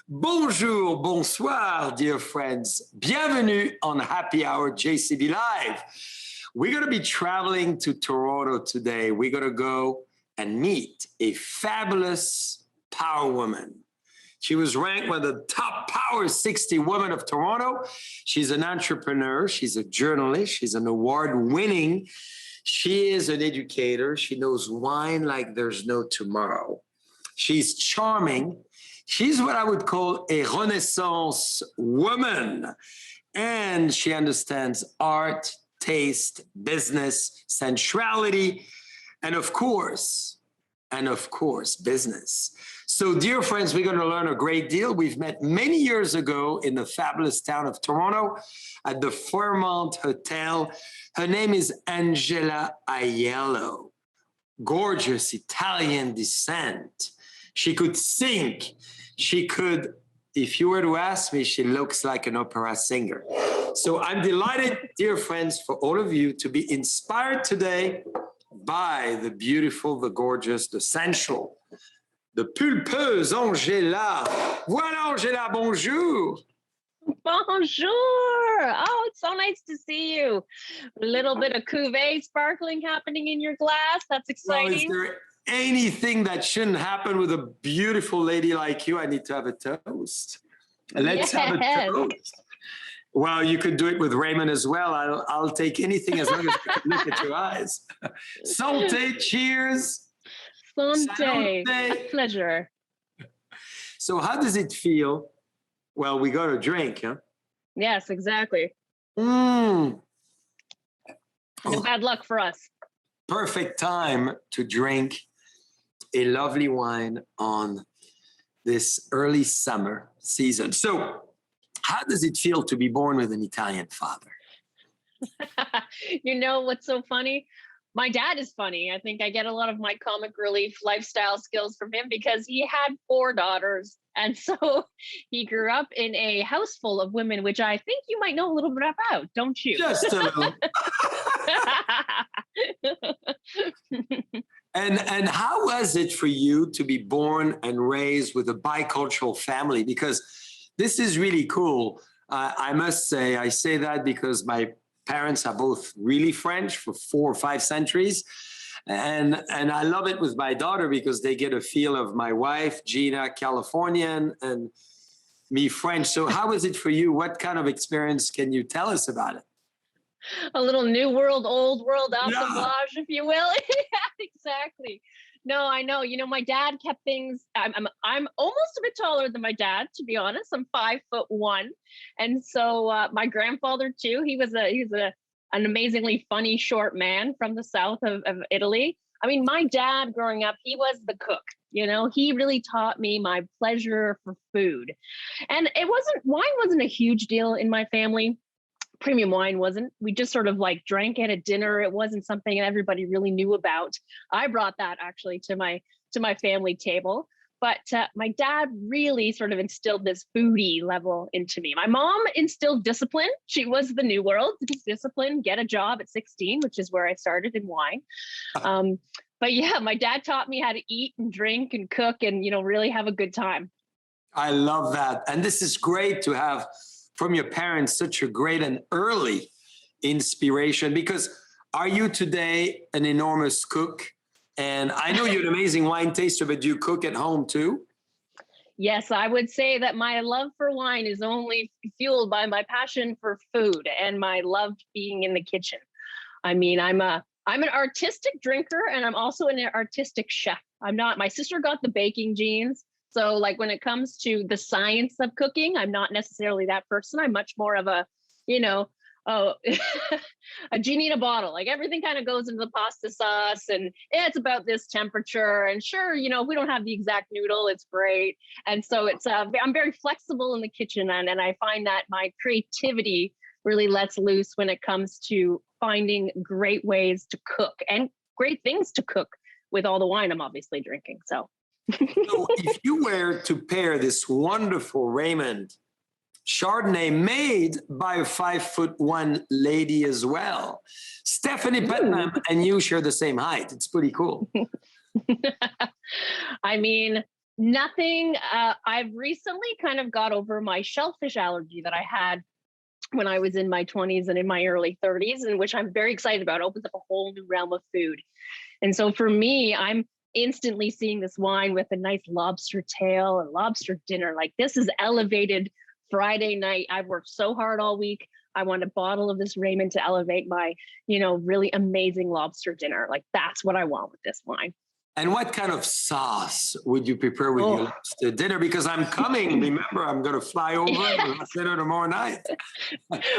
Bonjour, bonsoir, dear friends. Bienvenue on Happy Hour JCB Live. We're going to be traveling to Toronto today. We're going to go and meet a fabulous power woman. She was ranked one of the top Power 60 women of Toronto. She's an entrepreneur. She's a journalist. She's an award-winning. She is an educator. She knows wine like there's no tomorrow. She's charming. She's what I would call a Renaissance woman. And she understands art, taste, business, sensuality, and of course, business. So, dear friends, we're going to learn a great deal. We've met many years ago in the fabulous town of Toronto at the Fairmont Hotel. Her name is Angela Aiello, gorgeous Italian descent. She could sing. She could, if you were to ask me, she looks like an opera singer. So I'm delighted, dear friends, for all of you to be inspired today by the beautiful, the gorgeous, the sensual, the pulpeuse Angela. Voilà, Angela, bonjour. Bonjour. Oh, it's so nice to see you. A little bit of cuvee sparkling happening in your glass. That's exciting. Well, is there anything that shouldn't happen with a beautiful lady like you? I need to have a toast. Let's have a toast. Well, you could do it with Raymond as well. I'll take anything as long as I can look at your eyes. Santé, cheers. Santé. A pleasure. So how does it feel? Well, we got a drink, huh? Yes, exactly. Oh. Bad luck for us. Perfect time to drink a lovely wine on this early summer season. So how does it feel to be born with an Italian father? You know what's so funny? My dad is funny. I think I get a lot of my comic relief lifestyle skills from him because he had 4 daughters. And so he grew up in a house full of women, which I think you might know a little bit about, don't you? Just a little. And how was it for you to be born and raised with a bicultural family? Because this is really cool. I must say, I say that because my parents are both really French for 4 or 5 centuries. And I love it with my daughter because they get a feel of my wife, Gina, Californian, and me, French. So how is it for you? What kind of experience can you tell us about it? A little new world, old world assemblage, if you will. Yeah, exactly. No, I know. You know, my dad kept things. I'm almost a bit taller than my dad, to be honest. I'm 5'1", and so my grandfather too. He was an amazingly funny short man from the south of Italy. I mean, my dad growing up, he was the cook. You know, he really taught me my pleasure for food, and wine wasn't a huge deal in my family. Premium wine wasn't. We just sort of like drank it at dinner. It wasn't something everybody really knew about. I brought that actually to my family table. But my dad really sort of instilled this foodie level into me. My mom instilled discipline. She was the new world. Discipline, get a job at 16, which is where I started in wine. But yeah, my dad taught me how to eat and drink and cook and, you know, really have a good time. I love that. And this is great to have from your parents such a great and early inspiration, because are you today an enormous cook? And I know you're an amazing wine taster, but do you cook at home too? Yes, I would say that my love for wine is only fueled by my passion for food and my love being in the kitchen. I mean, I'm an artistic drinker and I'm also an artistic chef. My sister got the baking genes. So like when it comes to the science of cooking, I'm not necessarily that person. I'm much more of a, you know, a genie in a bottle. Like everything kind of goes into the pasta sauce and it's about this temperature. And sure, you know, if we don't have the exact noodle, it's great. And so I'm very flexible in the kitchen. And I find that my creativity really lets loose when it comes to finding great ways to cook and great things to cook with all the wine I'm obviously drinking. So if you were to pair this wonderful Raymond Chardonnay made by a 5'1" lady as well, Stephanie Putnam and you share the same height. It's pretty cool. I mean, Nothing. I've recently kind of got over my shellfish allergy that I had when I was in my 20s and in my early 30s, and which I'm very excited about. It opens up a whole new realm of food. And so for me, I'm instantly seeing this wine with a nice lobster tail and lobster dinner. Like, this is elevated Friday night. I've worked so hard all week. I want a bottle of this Raymond to elevate my, really amazing lobster dinner. Like, that's what I want with this wine. And what kind of sauce would you prepare with your Oh, lobster dinner? Because I'm coming. Remember, I'm going to fly over and have dinner tomorrow night.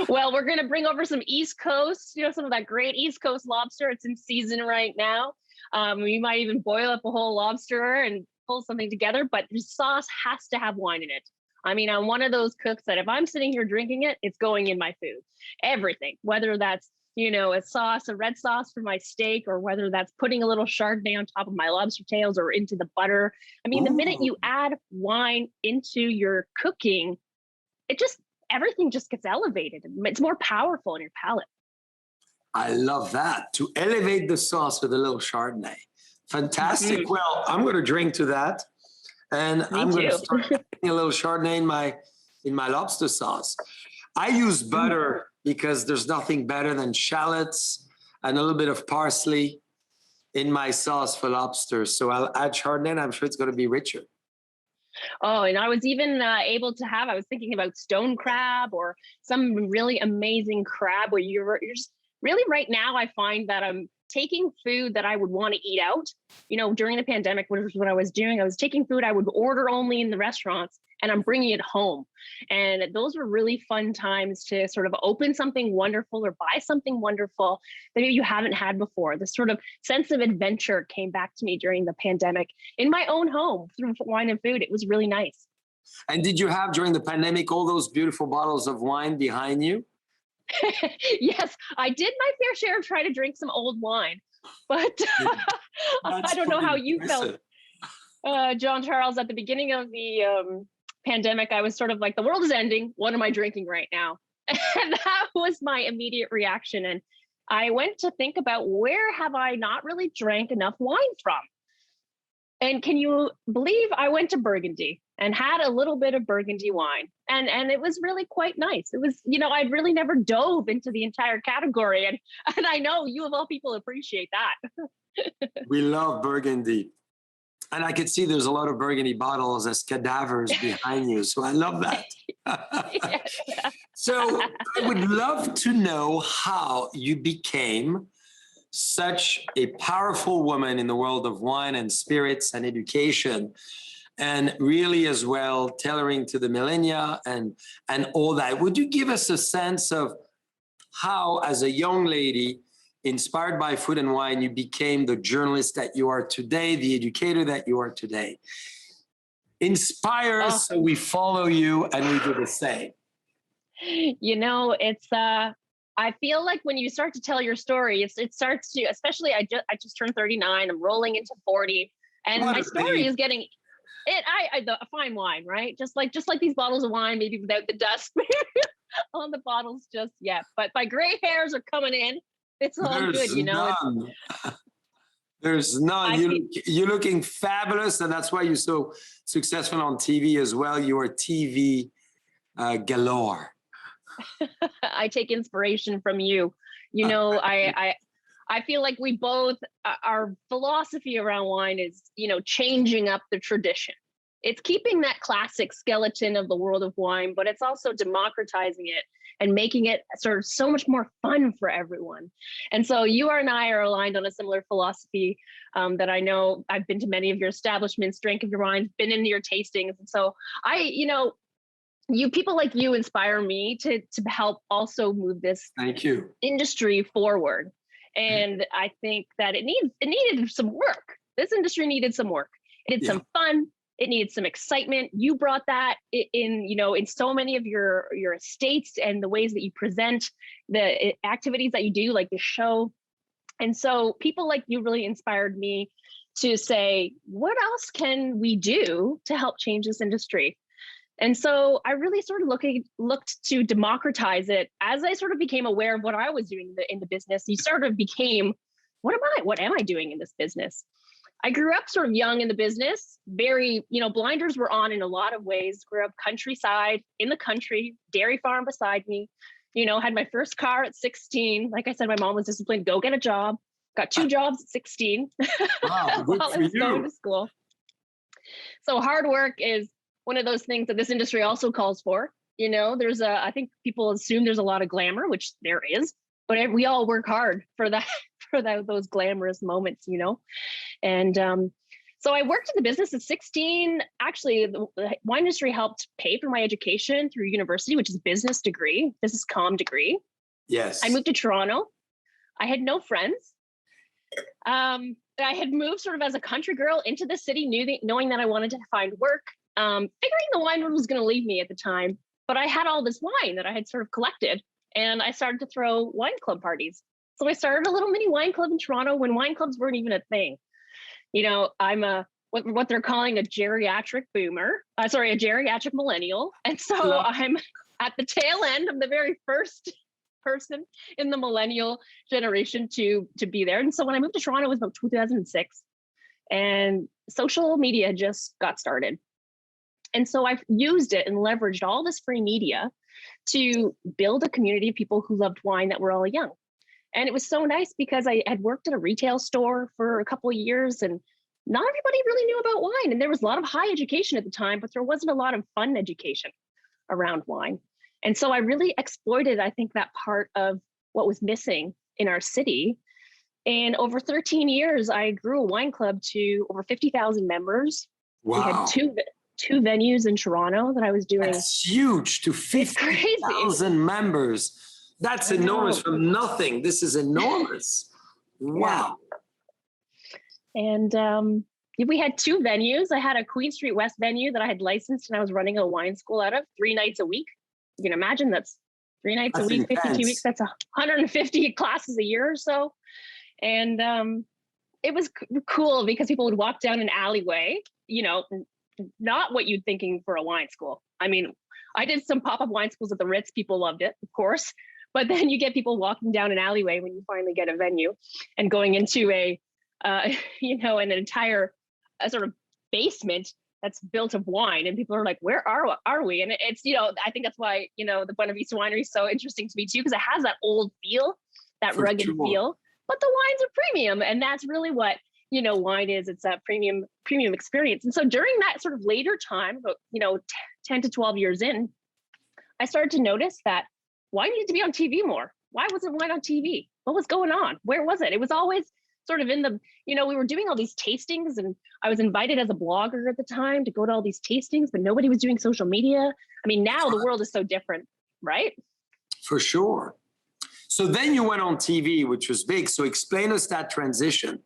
well, we're going to bring over some East Coast, some of that great East Coast lobster. It's in season right now. We might even boil up a whole lobster and pull something together, but the sauce has to have wine in it. I mean, I'm one of those cooks that if I'm sitting here drinking it, it's going in my food. Everything, whether that's, a sauce, a red sauce for my steak, or whether that's putting a little Chardonnay on top of my lobster tails or into the butter. I mean, the minute Ooh, you add wine into your cooking, everything just gets elevated. It's more powerful in your palate. I love that. To elevate the sauce with a little Chardonnay. Fantastic. Mm-hmm. Well, I'm going to drink to that. And Me I'm going to too. start putting a little Chardonnay in my lobster sauce. I use butter because there's nothing better than shallots and a little bit of parsley in my sauce for lobster. So I'll add Chardonnay, and I'm sure it's going to be richer. Oh, and I was even I was thinking about stone crab or some really amazing crab where you're just really right now, I find that I'm taking food that I would want to eat out. During the pandemic, which was what I was doing, I was taking food I would order only in the restaurants and I'm bringing it home. And those were really fun times to sort of open something wonderful or buy something wonderful that maybe you haven't had before. This sort of sense of adventure came back to me during the pandemic in my own home through wine and food. It was really nice. And did you have during the pandemic all those beautiful bottles of wine behind you? Yes, I did my fair share of trying to drink some old wine, but I don't know how you felt, John Charles. At the beginning of the pandemic, I was sort of like, the world is ending. What am I drinking right now? And that was my immediate reaction. And I went to think about, where have I not really drank enough wine from? And can you believe I went to Burgundy and had a little bit of Burgundy wine, and it was really quite nice. It was, I'd really never dove into the entire category, and I know you of all people appreciate that. We love Burgundy. And I could see there's a lot of Burgundy bottles as cadavers behind you. So I love that. Yes. So I would love to know how you became such a powerful woman in the world of wine and spirits and education, and really as well tailoring to the millennia and all that. Would you give us a sense of how, as a young lady inspired by food and wine, you became the journalist that you are today, the educator that you are today? Inspire us so we follow you and we do the same. It's I feel like when you start to tell your story, it starts to, especially I just turned 39, I'm rolling into 40, and my story is getting it. The fine wine, right? Just like these bottles of wine, maybe without the dust on the bottles just yet. But my gray hairs are coming in. It's all There's good, none. There's none. You're looking fabulous, and that's why you're so successful on TV as well. You are TV galore. I take inspiration from you. I feel like we both, our philosophy around wine is, changing up the tradition. It's keeping that classic skeleton of the world of wine, but it's also democratizing it and making it sort of so much more fun for everyone. And so you and I are aligned on a similar philosophy, that I know. I've been to many of your establishments, drank of your wines, been in your tastings. And so people like you inspire me to help also move this industry forward. And I think that it needed some work. This industry needed some work. It needed some fun. It needed some excitement. You brought that in so many of your estates and the ways that you present the activities that you do, like the show. And so people like you really inspired me to say, what else can we do to help change this industry? And so I really sort of looked to democratize it. As I sort of became aware of what I was doing in the business, you sort of became, what am I doing in this business? I grew up sort of young in the business, very, blinders were on in a lot of ways. Grew up countryside, in the country, dairy farm beside me, had my first car at 16. Like I said, my mom was disciplined, go get a job. Got 2 jobs at 16 Wow, good while I for was going you. to school. So hard work is one of those things that this industry also calls for. I think people assume there's a lot of glamour, which there is, but we all work hard for that, those glamorous moments, And so I worked in the business at 16. Actually, the wine industry helped pay for my education through university, which is business comm degree. Yes. I moved to Toronto. I had no friends. I had moved sort of as a country girl into the city, knowing that I wanted to find work, figuring the wine world was going to leave me at the time. But I had all this wine that I had sort of collected, and I started to throw wine club parties. So I started a little mini wine club in Toronto when wine clubs weren't even a thing. I'm what they're calling a geriatric boomer. A geriatric millennial. And so I'm at the tail end of the very first person in the millennial generation to be there. And so when I moved to Toronto, it was about 2006, and social media just got started. And so I've used it and leveraged all this free media to build a community of people who loved wine that were all young. And it was so nice because I had worked at a retail store for a couple of years, and not everybody really knew about wine. And there was a lot of high education at the time, but there wasn't a lot of fun education around wine. And so I really exploited, I think, that part of what was missing in our city. And over 13 years, I grew a wine club to over 50,000 members. Wow. We had two venues in Toronto that I was doing. That's huge, to 50,000 members. That's enormous from nothing. This is enormous. Wow. Yeah. And we had 2 venues. I had a Queen Street West venue that I had licensed, and I was running a wine school out of 3 nights a week. You can imagine that's 3 nights a week, intense. 52 weeks. That's 150 classes a year or so. And it was cool because people would walk down an alleyway, not what you'd thinking for a wine school. I mean, I did some pop-up wine schools at the Ritz. People loved it, of course. But then you get people walking down an alleyway when you finally get a venue, and going into an entire sort of basement that's built of wine, and people are like, where are we? And it's, I think that's why, the Buena Vista Winery is so interesting to me too, because it has that old feel, that rugged feel, but the wines are premium. And that's really what, wine is. It's that premium experience. And so during that sort of later time, about, 10 to 12 years in, I started to notice that wine needed to be on TV more. Why wasn't wine on TV? What was going on? Where was it? It was always sort of in the, we were doing all these tastings, and I was invited as a blogger at the time to go to all these tastings, but nobody was doing social media. I mean, now the world is so different, right? For sure. So then you went on TV, which was big. So explain us that transition.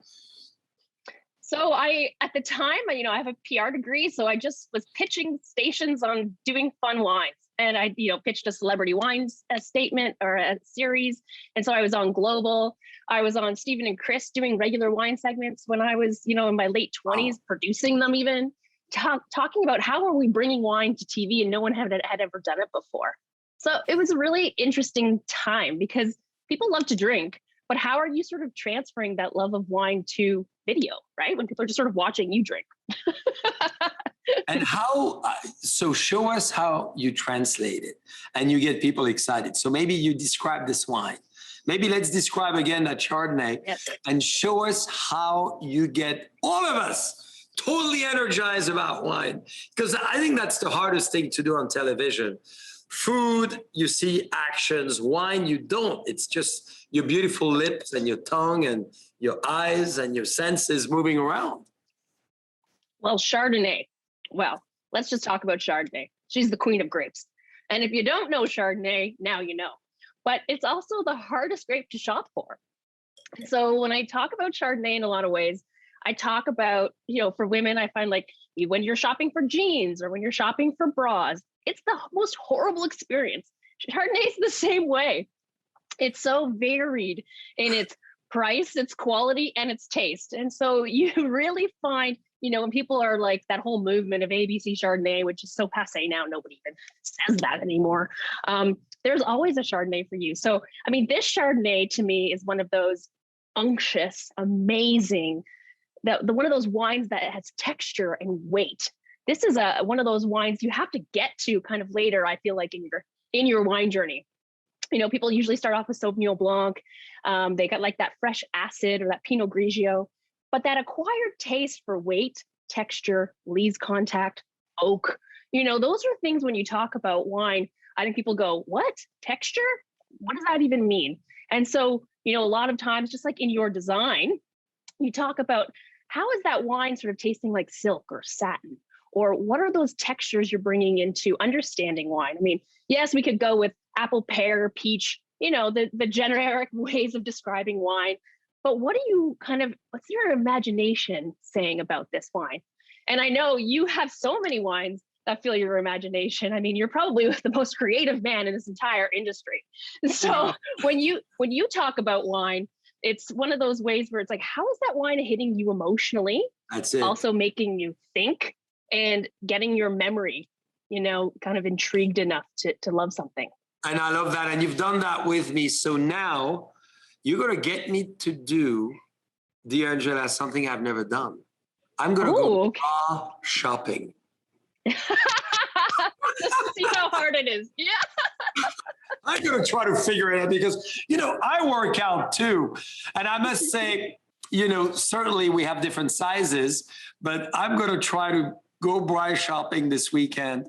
So at the time, I have a PR degree, so I just was pitching stations on doing fun wines. And I, pitched a celebrity wines statement or a series. And so I was on Global. I was on Stephen and Chris doing regular wine segments when I was, in my late 20s, producing them even, talking about how are we bringing wine to TV, and no one had ever done it before. So it was a really interesting time because people love to drink, but how are you sort of transferring that love of wine to video, right? When people are just sort of watching you drink. And so show us how you translate it and you get people excited. So maybe you describe this wine. Maybe let's describe again that Chardonnay, yes, and show us how you get all of us totally energized about wine. Because I think that's the hardest thing to do on television. Food, you see actions. Wine, you don't. It's just your beautiful lips and your tongue and your eyes and your senses moving around. Well, Chardonnay. Well, let's just talk about Chardonnay. She's the queen of grapes. And if you don't know Chardonnay, now you know. But it's also the hardest grape to shop for. So when I talk about Chardonnay in a lot of ways, I talk about, for women, I find like when you're shopping for jeans or when you're shopping for bras, it's the most horrible experience. Chardonnay is the same way. It's so varied in its price, its quality, and its taste. And so you really find, when people are like that whole movement of ABC Chardonnay, which is so passé now, nobody even says that anymore. There's always a Chardonnay for you. So, I mean, this Chardonnay to me is one of those unctuous, amazing, the one of those wines that has texture and weight. This is one of those wines you have to get to kind of later, I feel like, in your wine journey. People usually start off with Sauvignon Blanc. They got like that fresh acid or that Pinot Grigio, but that acquired taste for weight, texture, lees contact, oak, those are things when you talk about wine, I think people go, what? Texture? What does that even mean? And so, a lot of times, just like in your design, you talk about how is that wine sort of tasting like silk or satin? Or what are those textures you're bringing into understanding wine? I mean, yes, we could go with apple, pear, peach, the generic ways of describing wine. But what's your imagination saying about this wine? And I know you have so many wines that feel your imagination. I mean, you're probably the most creative man in this entire industry. So when you talk about wine, it's one of those ways where it's like, how is that wine hitting you emotionally? That's it. Also making you think and getting your memory, kind of intrigued enough to love something. And I love that. And you've done that with me. So now you're going to get me to do, dear Angela, something I've never done. I'm going to go bar shopping. Just to see how hard it is. Yeah. I'm going to try to figure it out because, I work out too. And I must say, certainly we have different sizes, but I'm going to try to go bar shopping this weekend.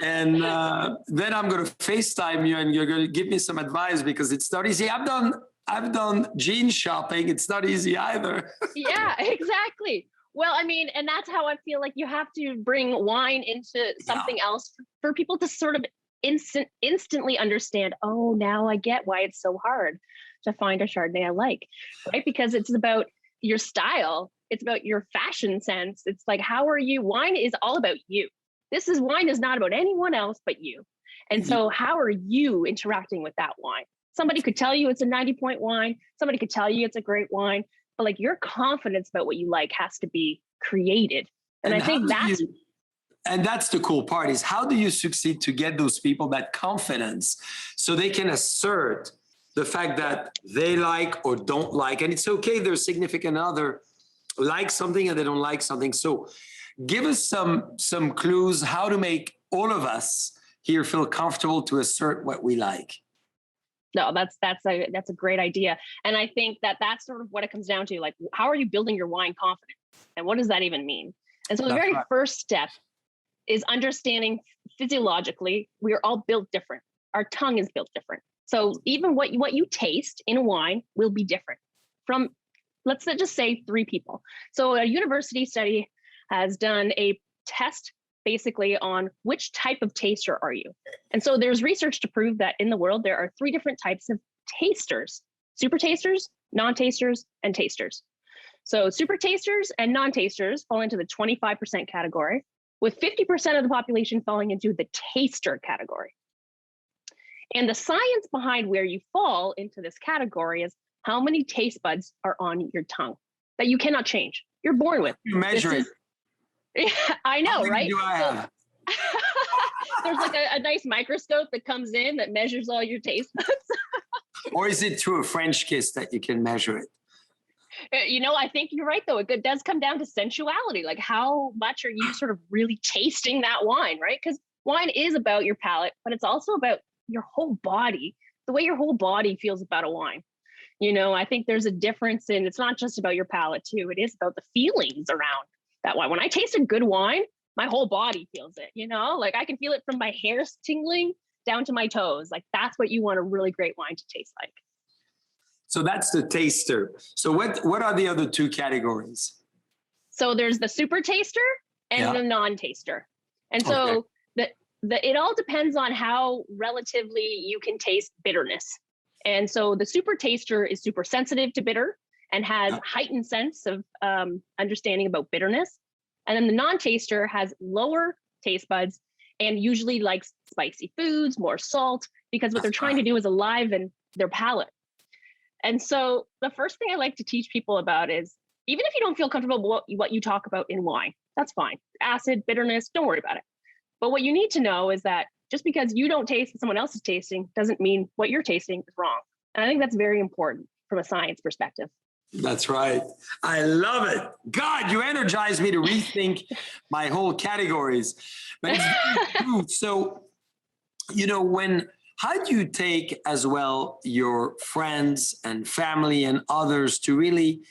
And then I'm going to FaceTime you and you're going to give me some advice because it's not easy. I've done jean shopping. It's not easy either. Yeah, exactly. Well, I mean, and that's how I feel like you have to bring wine into something else for people to sort of instantly understand, oh, now I get why it's so hard to find a Chardonnay I like, right? Because it's about your style. It's about your fashion sense. It's like, how are you? Wine is all about you. Wine is not about anyone else but you. And so how are you interacting with that wine? Somebody could tell you it's a 90-point wine. Somebody could tell you it's a great wine. But like your confidence about what you like has to be created. And I think that's the cool part is how do you succeed to get those people that confidence so they can assert the fact that they like or don't like, and it's okay their significant other like something and they don't like something. So give us some clues how to make all of us here feel comfortable to assert what we like. No, that's a great idea. And I think that's sort of what it comes down to. Like, how are you building your wine confidence? And what does that even mean? And so the very first step is understanding physiologically, we are all built different. Our tongue is built different. So even what you taste in a wine will be different from, let's just say 3 people. So a university study has done a test basically on which type of taster are you. And so there's research to prove that in the world, there are 3 different types of tasters: super tasters, non-tasters, and tasters. So super tasters and non-tasters fall into the 25% category, with 50% of the population falling into the taster category. And the science behind where you fall into this category is how many taste buds are on your tongue that you cannot change. You're born with. You measure it. I know, right? Do I have? There's like a nice microscope that comes in that measures all your taste buds. Or is it through a French kiss that you can measure it? I think you're right, though. It does come down to sensuality. Like, how much are you sort of really tasting that wine, right? Because wine is about your palate, but it's also about your whole body, the way your whole body feels about a wine. I think there's a difference in, it's not just about your palate too. It is about the feelings around that wine. When I taste a good wine, my whole body feels it, like I can feel it from my hair tingling down to my toes. Like that's what you want a really great wine to taste like. So that's the taster. So what are the other 2 categories? So there's the super taster and the non-taster. And so it all depends on how relatively you can taste bitterness. And so the super taster is super sensitive to bitter and has heightened sense of understanding about bitterness. And then the non-taster has lower taste buds and usually likes spicy foods, more salt, because what they're trying to do is enliven their palate. And so the first thing I like to teach people about is, even if you don't feel comfortable with what you talk about in wine, that's fine. Acid, bitterness, don't worry about it. But what you need to know is that just because you don't taste what someone else is tasting doesn't mean what you're tasting is wrong. And I think that's very important from a science perspective. That's right. I love it. God, you energized me to rethink my whole categories. But it's very true. So, how do you take as well your friends and family and others to really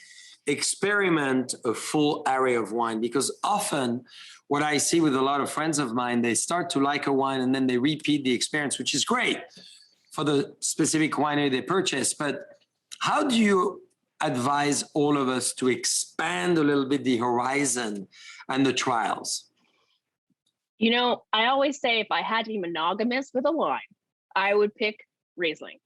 experiment a full area of wine? Because often what I see with a lot of friends of mine, they start to like a wine and then they repeat the experience, which is great for the specific winery they purchase. But how do you advise all of us to expand a little bit the horizon and the trials? I always say if I had to be monogamous with a wine, I would pick Riesling.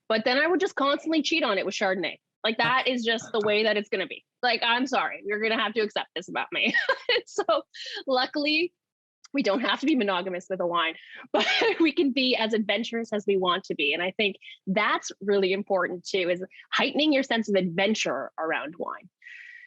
But then I would just constantly cheat on it with Chardonnay. Like that is just the way that it's going to be. Like, I'm sorry, you're going to have to accept this about me. So luckily, we don't have to be monogamous with a wine, but we can be as adventurous as we want to be. And I think that's really important too, is heightening your sense of adventure around wine.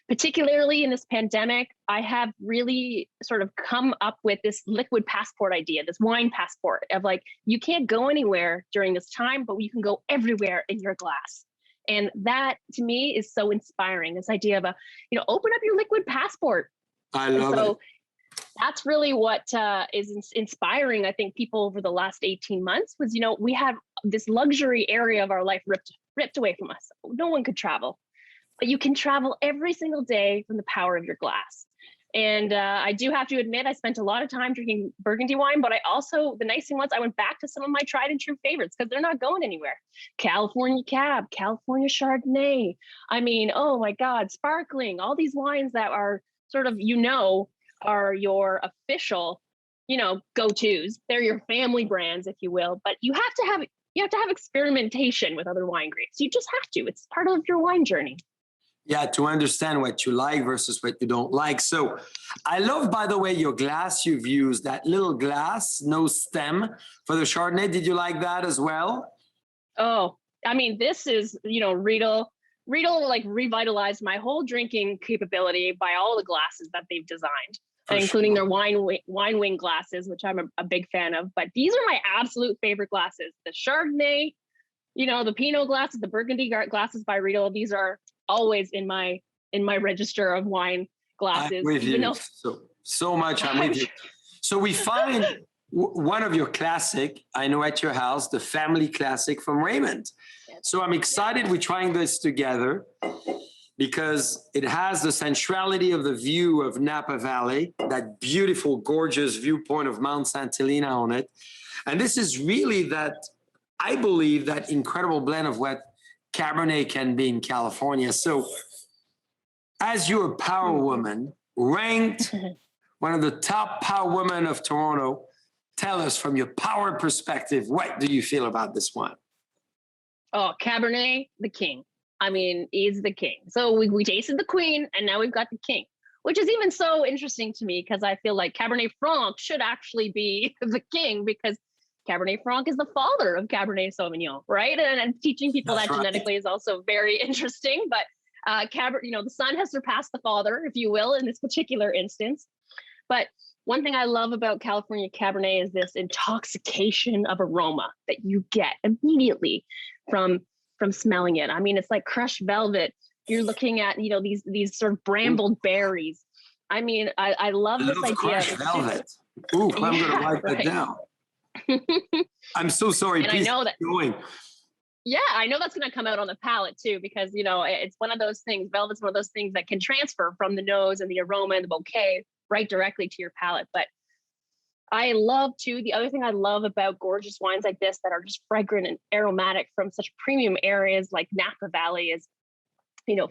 Particularly in this pandemic, I have really sort of come up with this liquid passport idea, this wine passport of like, you can't go anywhere during this time, but you can go everywhere in your glass. And that to me is so inspiring, this idea of open up your liquid passport. I love it. That's really what is inspiring, I think, people over the last 18 months was, we have this luxury area of our life ripped away from us. No one could travel. But you can travel every single day from the power of your glass. And I do have to admit, I spent a lot of time drinking Burgundy wine, but the nice thing was I went back to some of my tried and true favorites because they're not going anywhere. California Cab, California Chardonnay. I mean, oh my God, sparkling, all these wines that are sort of, are your official, go-tos. They're your family brands, if you will, but you have to have experimentation with other wine grapes. You just have to. It's part of your wine journey. Yeah, to understand what you like versus what you don't like. So I love, by the way, your glass you've used, that little glass, no stem for the Chardonnay. Did you like that as well? Oh, I mean, this is, Riedel like revitalized my whole drinking capability by all the glasses that they've designed, including their wine wing glasses, which I'm a big fan of. But these are my absolute favorite glasses. The Chardonnay, the Pinot glasses, the Burgundy glasses by Riedel. These are always in my register of wine glasses. I'm with you. So much. I'm with you. So we find one of your classic, I know at your house, the family classic from Raymond. So I'm excited we're trying this together because it has the sensuality of the view of Napa Valley, that beautiful, gorgeous viewpoint of Mount St. Helena on it. And this is really I believe, that incredible blend of what Cabernet can be in California. So as you're a power woman, ranked one of the top power women of Toronto, tell us from your power perspective, what do you feel about this one? Oh, Cabernet, the king. I mean, he's the king. So we tasted the queen and now we've got the king, which is even so interesting to me because I feel like Cabernet Franc should actually be the king because Cabernet Franc is the father of Cabernet Sauvignon, right? And teaching people that genetically is also very interesting. But the son has surpassed the father, if you will, in this particular instance. But one thing I love about California Cabernet is this intoxication of aroma that you get immediately from smelling it. I mean, it's like crushed velvet. You're looking at these sort of brambled berries. I mean, I love this idea. Crushed velvet. Ooh, I'm going to write that down. I'm so sorry. And please I know that. Going. Yeah, I know that's going to come out on the palate too, because it's one of those things. Velvet's one of those things that can transfer from the nose and the aroma and the bouquet right directly to your palate. But I love too. The other thing I love about gorgeous wines like this that are just fragrant and aromatic from such premium areas like Napa Valley is,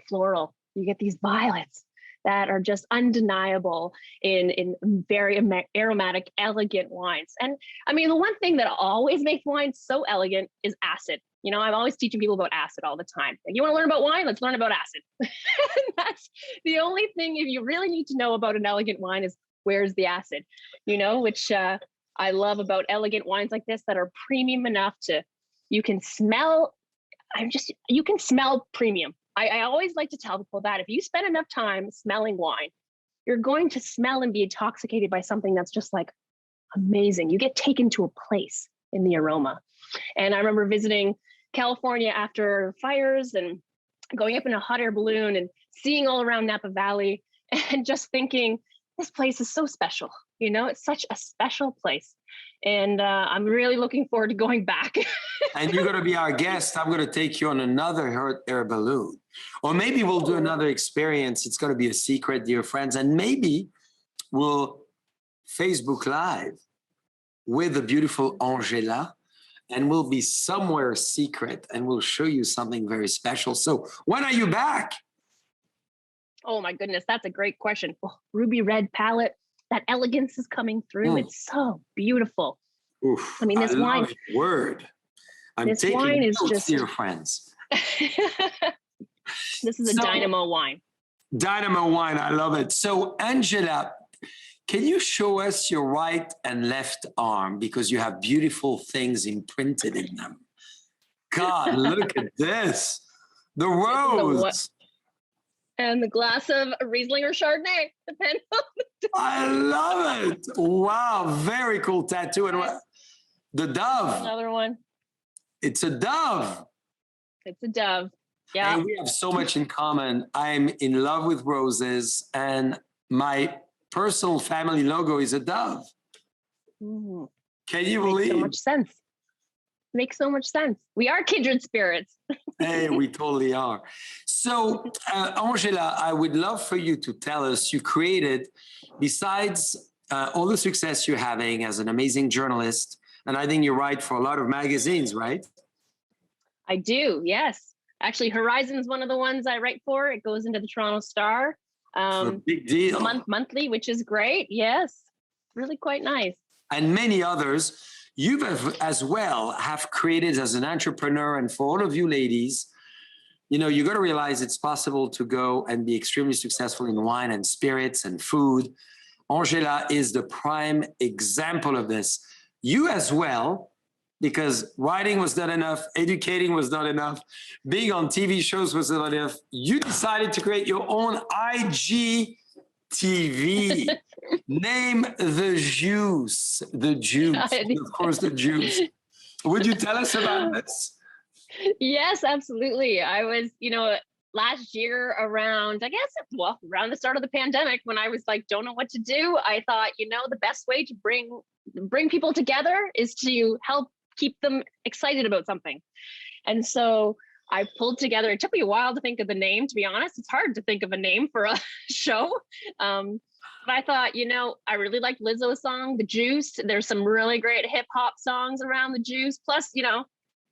floral. You get these violets that are just undeniable in very aromatic, elegant wines. And I mean, the one thing that always makes wines so elegant is acid. I'm always teaching people about acid all the time. Like, you want to learn about wine? Let's learn about acid. That's the only thing, if you really need to know about an elegant wine, is where's the acid, which I love about elegant wines like this that are premium enough you can smell premium. I always like to tell people that if you spend enough time smelling wine, you're going to smell and be intoxicated by something that's just like amazing. You get taken to a place in the aroma. And I remember visiting California after fires and going up in a hot air balloon and seeing all around Napa Valley and just thinking, this place is so special. You know, it's such a special place. And I'm really looking forward to going back. And you're going to be our guest. I'm going to take you on another air balloon. Or maybe we'll do another experience. It's going to be a secret, dear friends. And maybe we'll Facebook Live with the beautiful Angela. And we'll be somewhere secret and we'll show you something very special. So when are you back? Oh my goodness, that's a great question. Oh, ruby red palette, that elegance is coming through. It's so beautiful. Oof, I mean, this wine. Word. I'm this taking wine is notes, just, dear friends. This is a dynamo wine. Dynamo wine, I love it. So Angela, can you show us your right and left arm because you have beautiful things imprinted in them? God, look at this. The rose. And the glass of Riesling or Chardonnay, depending on the I love it. Wow, very cool tattoo. And what? The dove. Another one. It's a dove. It's a dove. Yeah. And we have so much in common. I'm in love with roses, and my personal family logo is a dove. Mm. Can you believe? Makes so much sense. Makes so much sense. We are kindred spirits. Hey, we totally are. So, Angela, I would love for you to tell us, you created, besides all the success you're having as an amazing journalist, and I think you write for a lot of magazines, right? I do, yes. Actually, Horizon is one of the ones I write for. It goes into the Toronto Star. Big deal. Monthly, which is great. Yes, really quite nice. And many others. You as well have created as an entrepreneur, and for all of you ladies, you know, you got to realize it's possible to go and be extremely successful in wine and spirits and food. Angela is the prime example of this. You as well, because writing was not enough, educating was not enough, being on TV shows was not enough. You decided to create your own IGTV. Name the juice. The juice. Of course, the juice. Would you tell us about this? Yes, absolutely. I was, last year around, around the start of the pandemic, when I was like, don't know what to do. I thought, the best way to bring people together is to help keep them excited about something. And so I pulled together, it took me a while to think of the name, to be honest. It's hard to think of a name for a show. But I thought, I really liked Lizzo's song, The Juice. There's some really great hip hop songs around the juice. Plus,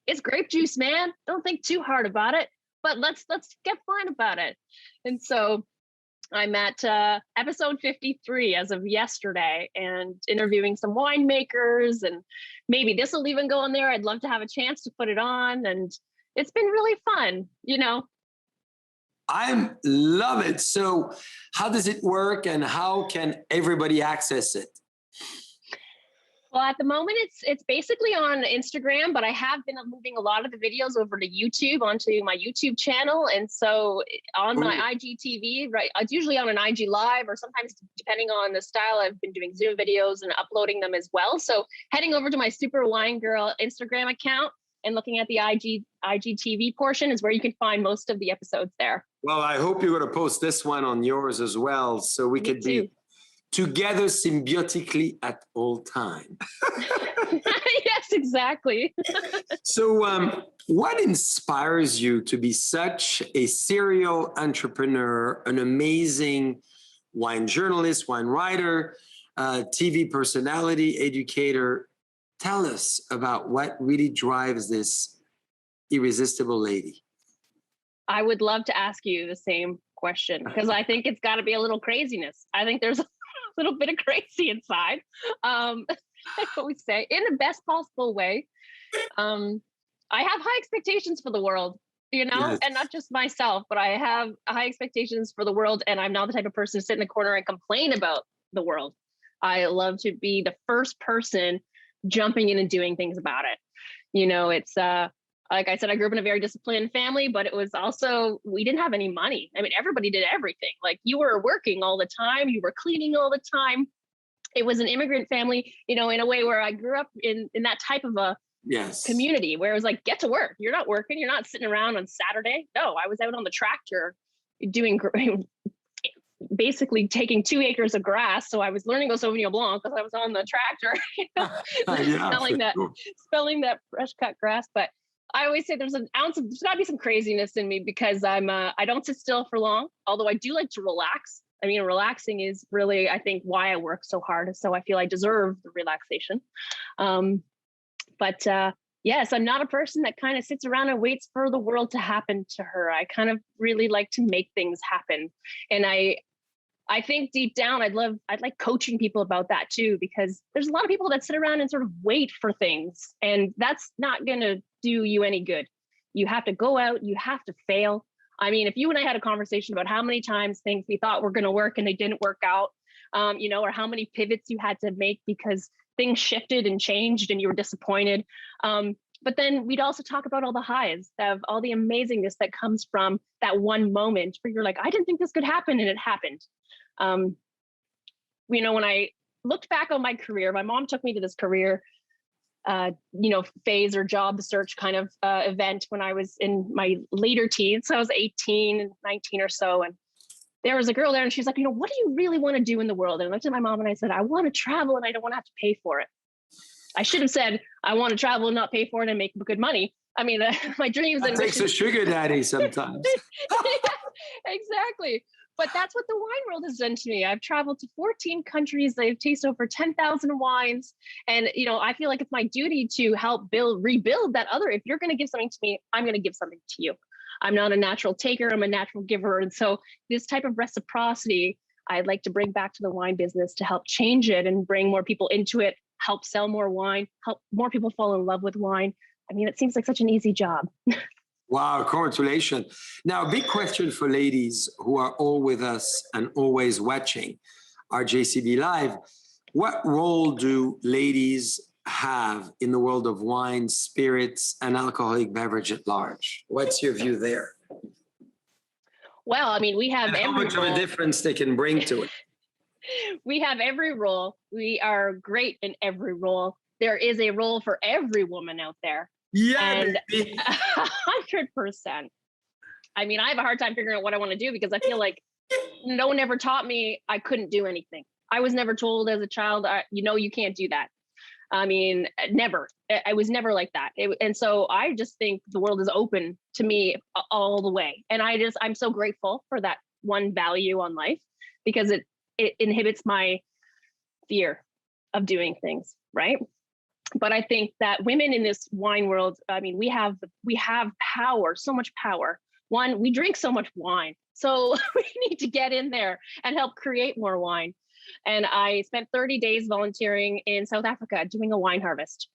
it's grape juice, man. Don't think too hard about it, but let's get fun about it. And so I'm at episode 53 as of yesterday and interviewing some winemakers, and maybe this will even go on there. I'd love to have a chance to put it on, and it's been really fun, I love it. So how does it work and how can everybody access it? Well, at the moment, it's basically on Instagram, but I have been moving a lot of the videos over to YouTube, onto my YouTube channel. And so on my IGTV, right, it's usually on an IG Live, or sometimes depending on the style, I've been doing Zoom videos and uploading them as well. So heading over to my Super Wine Girl Instagram account and looking at the IGTV portion is where you can find most of the episodes there. Well, I hope you're going to post this one on yours as well, so we can be together symbiotically at all time. Yes, exactly. So what inspires you to be such a serial entrepreneur, an amazing wine journalist, wine writer, TV personality, educator? Tell us about what really drives this irresistible lady. I would love to ask you the same question, because I think it's got to be a little craziness. I think there's a little bit of crazy inside. I always say, in the best possible way. I have high expectations for the world, Yes. and not just myself, but I have high expectations for the world. And I'm not the type of person to sit in the corner and complain about the world. I love to be the first person jumping in and doing things about it. It's like I said, I grew up in a very disciplined family, but it was also, we didn't have any money. I mean, everybody did everything. Like, you were working all the time, you were cleaning all the time. It was an immigrant family, in a way where I grew up in that type of a Yes. community where it was like, get to work. You're not working. You're not sitting around on Saturday. No, I was out on the tractor doing basically taking 2 acres of grass. So I was learning about Sauvignon Blanc because I was on the tractor, Yeah, smelling that, sure. smelling that fresh cut grass. But I always say there's gotta be some craziness in me because I don't sit still for long, although I do like to relax. I mean, relaxing is really, I think, why I work so hard. So I feel I deserve the relaxation. But yes, I'm not a person that kind of sits around and waits for the world to happen to her. I kind of really like to make things happen. And I think deep down, I'd like coaching people about that too, because there's a lot of people that sit around and sort of wait for things, and that's not going to do you any good. You have to go out, you have to fail. I mean, if you and I had a conversation about how many times things we thought were going to work and they didn't work out, or how many pivots you had to make because things shifted and changed and you were disappointed. But then we'd also talk about all the highs of all the amazingness that comes from that one moment where you're like, I didn't think this could happen, and it happened. When I looked back on my career, my mom took me to this career, phase or job search kind of event when I was in my later teens. So I was 18, 19 or so. And there was a girl there and she's like, what do you really want to do in the world? And I looked at my mom and I said, I want to travel and I don't want to have to pay for it. I should have said, I want to travel and not pay for it and make good money. I mean, my dreams That and takes a sugar daddy sometimes. Yeah, exactly. But that's what the wine world has done to me. I've traveled to 14 countries. I've tasted over 10,000 wines. And, I feel like it's my duty to help rebuild that other. If you're going to give something to me, I'm going to give something to you. I'm not a natural taker. I'm a natural giver. And so this type of reciprocity, I'd like to bring back to the wine business to help change it and bring more people into it, help sell more wine, help more people fall in love with wine. I mean, it seems like such an easy job. Wow, congratulations. Now, a big question for ladies who are all with us and always watching our JCB Live. What role do ladies have in the world of wine, spirits, and alcoholic beverage at large? What's your view there? Well, I mean, we have And how much of a difference they can bring to it? We have every role. We are great in every role. There is a role for every woman out there. Yeah, and baby. 100%. I mean, I have a hard time figuring out what I want to do because I feel like no one ever taught me I couldn't do anything. I was never told as a child, you can't do that. I mean, never. I was never like that. And so I just think the world is open to me all the way. And I'm so grateful for that one value on life because it inhibits my fear of doing things, right? But I think that women in this wine world, I mean, we have power, so much power. One, we drink so much wine. So we need to get in there and help create more wine. And I spent 30 days volunteering in South Africa doing a wine harvest.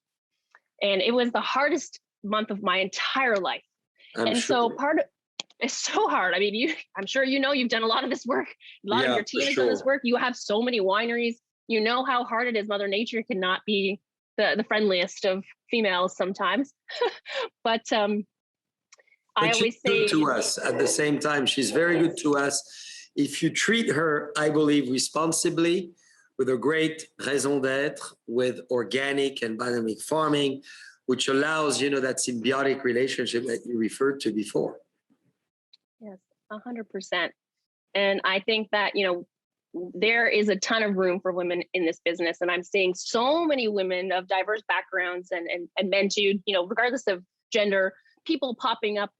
And it was the hardest month of my entire life. So it's so hard. I mean, I'm sure you've done a lot of this work. A lot of your team has done this work. You have so many wineries. You know how hard it is. Mother Nature cannot be the friendliest of females sometimes. But I always say to us at the same time, she's very good to us. If you treat her, I believe, responsibly, with a great raison d'être, with organic and biodynamic farming, which allows, that symbiotic relationship that you referred to before. Yes, 100%. And I think that, there is a ton of room for women in this business. And I'm seeing so many women of diverse backgrounds and men too, regardless of gender, people popping up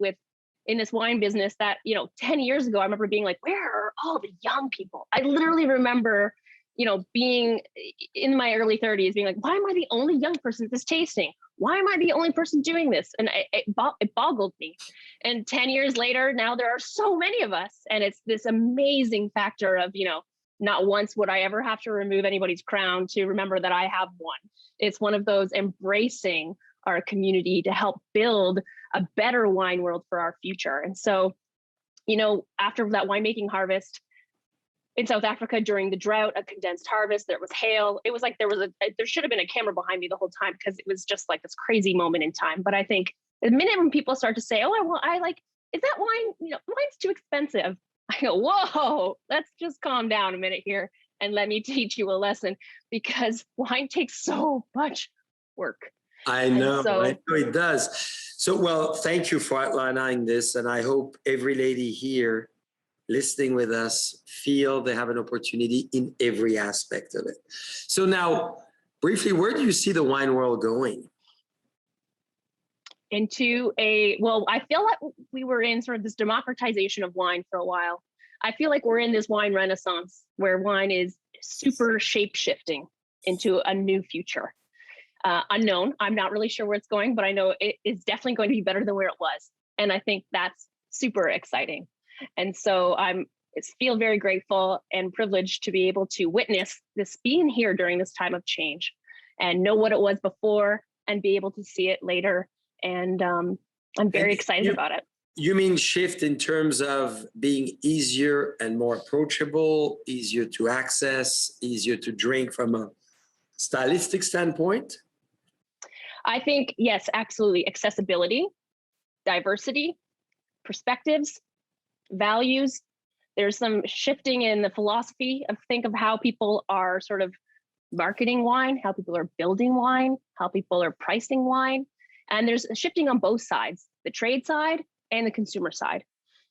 in this wine business that, 10 years ago, I remember being like, where are all the young people? I literally remember, being in my early 30s, being like, why am I the only young person that's tasting? Why am I the only person doing this? And it boggled me. And 10 years later, now there are so many of us. And it's this amazing factor of, not once would I ever have to remove anybody's crown to remember that I have one. It's one of those embracing our community to help build a better wine world for our future. And so, after that winemaking harvest in South Africa during the drought, a condensed harvest, there was hail. It was like there should have been a camera behind me the whole time because it was just like this crazy moment in time. But I think the minute when people start to say, is that wine, wine's too expensive. I go, whoa, let's just calm down a minute here and let me teach you a lesson because wine takes so much work. I And know, so, I know it does. So, well, thank you for outlining this. And I hope every lady here listening with us feel they have an opportunity in every aspect of it. So now, briefly, where do you see the wine world going? well, I feel like we were in sort of this democratization of wine for a while. I feel like we're in this wine renaissance where wine is super shape shifting into a new future. Unknown. I'm not really sure where it's going, but I know it is definitely going to be better than where it was. And I think that's super exciting. And so feel very grateful and privileged to be able to witness this being here during this time of change and know what it was before and be able to see it later. And I'm very excited about it. You mean shift in terms of being easier and more approachable, easier to access, easier to drink from a stylistic standpoint? I think, yes, absolutely. Accessibility, diversity, perspectives, values. There's some shifting in the philosophy of how people are sort of marketing wine, how people are building wine, how people are pricing wine. And there's a shifting on both sides, the trade side and the consumer side.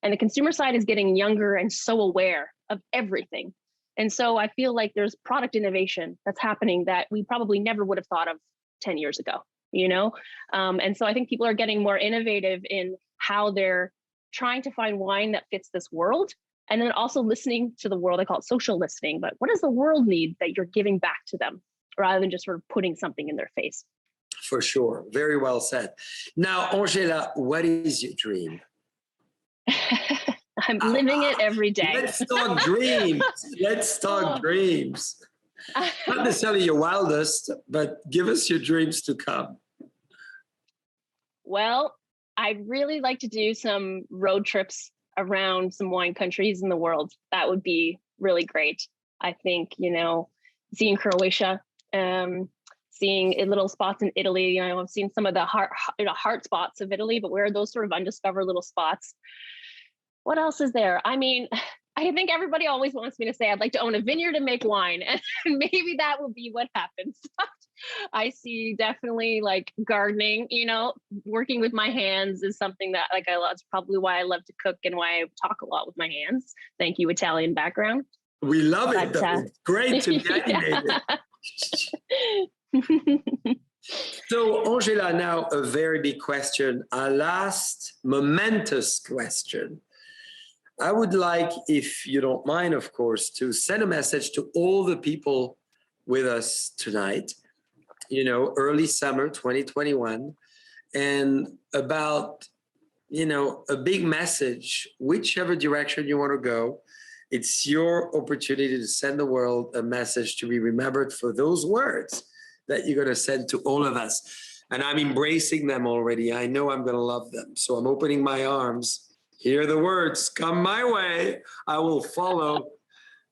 And the consumer side is getting younger and so aware of everything. And so I feel like there's product innovation that's happening that we probably never would have thought of 10 years ago, you know? And so I think people are getting more innovative in how they're trying to find wine that fits this world. And then also listening to the world. I call it social listening, but what does the world need that you're giving back to them rather than just sort of putting something in their face? For sure. Very well said. Now, Angela, what is your dream? I'm living it every day. Let's talk dreams. Let's talk dreams. Not necessarily your wildest, but give us your dreams to come. Well, I'd really like to do some road trips around some wine countries in the world. That would be really great. I think, seeing Croatia, seeing little spots in Italy. I've seen some of the heart spots of Italy, but where are those sort of undiscovered little spots? What else is there? I mean, I think everybody always wants me to say I'd like to own a vineyard and make wine, and maybe that will be what happens. I see definitely like gardening, working with my hands is something that I love. It's probably why I love to cook and why I talk a lot with my hands. Thank you, Italian background. We love it. It's great to be animated. So, Angela, now a very big question, a last momentous question. I would like, if you don't mind, of course, to send a message to all the people with us tonight, early summer 2021, and about, a big message, whichever direction you want to go. It's your opportunity to send the world a message to be remembered for those words that you're going to send to all of us. And I'm embracing them already. I know I'm going to love them. So I'm opening my arms. Hear the words, come my way. I will follow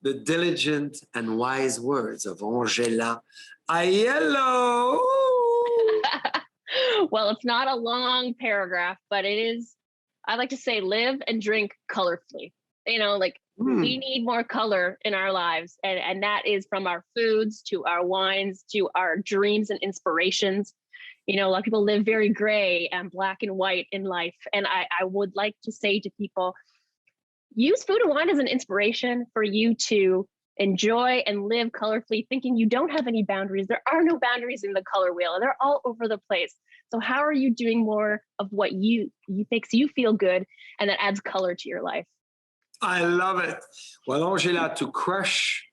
the diligent and wise words of Angela Aiello. Well, it's not a long paragraph, but it is, I like to say, live and drink colorfully. We need more color in our lives. And that is from our foods to our wines to our dreams and inspirations. A lot of people live very gray and black and white in life. And I would like to say to people, use food and wine as an inspiration for you to enjoy and live colorfully, thinking you don't have any boundaries. There are no boundaries in the color wheel. They're all over the place. So how are you doing more of what you makes you feel good and that adds color to your life? I love it. Well, Angela, to crush,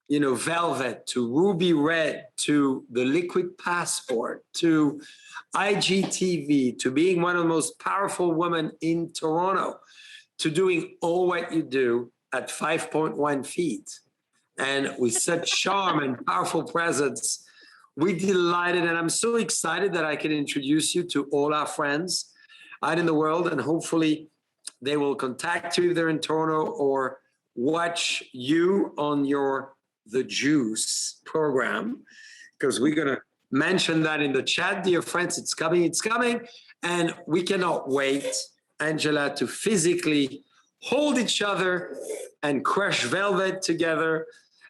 velvet, to ruby red, to the liquid passport, to IGTV, to being one of the most powerful women in Toronto, to doing all what you do at 5.1 feet and with such charm and powerful presence. We're delighted, and I'm so excited that I can introduce you to all our friends out in the world, and hopefully they will contact you if they're in Toronto or watch you on your The Juice program, because we're going to mention that in the chat, dear friends. It's coming. And we cannot wait, Angela, to physically hold each other and crush velvet together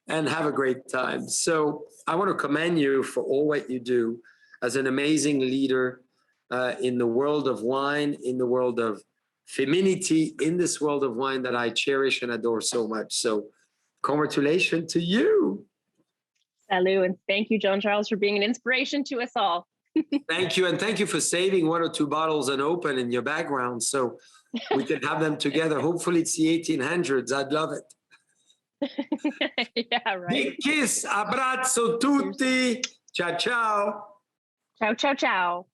and have a great time. So I want to commend you for all what you do as an amazing leader in the world of wine, in the world of femininity, in this world of wine that I cherish and adore so much. So congratulations to you. Salut, and thank you, John Charles, for being an inspiration to us all. Thank you, and thank you for saving 1 or 2 bottles unopened in your background so we can have them together. Hopefully it's the 1800s. I'd love it. Yeah, right. Big kiss, abbraccio tutti. Ciao, ciao. Ciao, ciao, ciao.